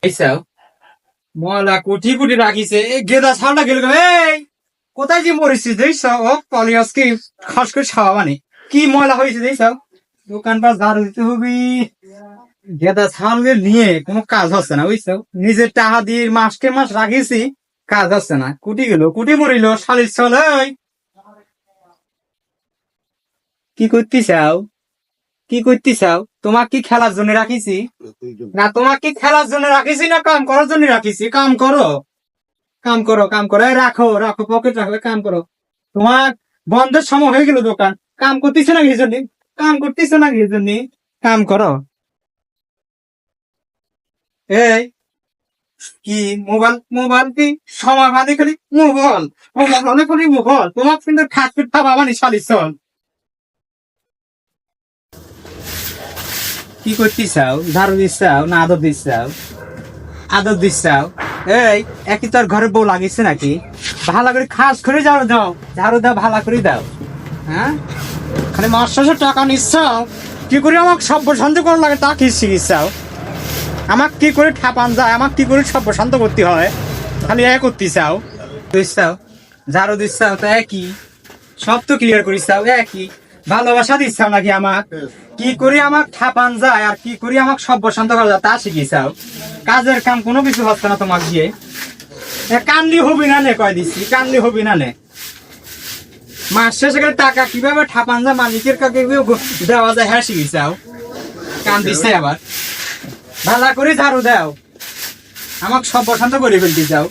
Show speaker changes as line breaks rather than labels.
এইসাও ময়লা কোটি কোটি রাখিছে এই গেদা ছালটা গেল এই কোথায় যে মরিছি দেখছ ও পলিয়াস কি খাস করে ছাওয়া মানে কি ময়লা হয়েছে দেখছাও দোকান পাশ ঝাড়ু দিতে হবে গেদা ছাল নিয়ে কোনো কাজ হচ্ছে না বুঝছো নিজের টাকা দিয়ে মাসকে মাস রাখিছি কাজ হচ্ছে না কুটি গেল কুটি মরিল শালির ছল এই কি করতে চাও কি করতে চাও তোমাক কি খেলার জন্য রাখিছি না তোমাক কি খেলার জন্য রাখিছি না কাম করার জন্য রাখিছি কাম করো কাম করো কাম করো এই রাখো রাখো পকেট রাখো কাম করো তোমার বন্ধের সময় হয়ে গেল দোকান কাম করতেছে না এই জন্য কাম করতেছে না এই জন্য কাম করো এই কি মোবাইল মোবাইল কি সময় বাদে খালি মোবাইল মোবাইল অনেক খালি মোবাইল তোমার কিন্তু খাট পিট খাবা বানি শালির চল কি করতে চাও ঝাড়ু দিচ্ছাও না আদর দিচ্ছাও আদর দিচ্ছাও এই একই তোর ঘরে বউ লাগিছে নাকি ভালো করে খাস করে ঝাড়ু দাও ঝাড়ু দাও ভালো করে দাও হ্যাঁ খালি মাস শেষে টাকা নিচ্ছাও কি করে আমাকে সভ্য শান্ত করার লাগে তা কি শিখিছাও আমাকে কি করে ঠাপান যায় আমাকে কি করে সভ্য শান্ত করতে হয় খালি এক করতে চাও দিচ্ছাও ঝাড়ু দিচ্ছাও তো একই সব তো ক্লিয়ার করিস চাও একই ভালোবাসা দিচ্ছাও নাকি আমাক কি করে আমাক ঠাপান যায় আর কি করে আমাকে সভ্য শান্ত করা যায় তা শিখিছাও কাজের কাম কোনো কিছু হচ্ছে না তোমাক দিয়ে কানলি হবি না নে কয় দিচ্ছি কানলি হবি না নে মাস শেষে গেলে টাকা কিভাবে ঠাপান যায় মালিকের কাকে দেওয়া যায় হ্যাঁ শিখিছাও কান দিচ্ছে আবার ভালো করে ঝাড়ু দাও আমাকে সভ্য শান্ত করে ফেলতে চাও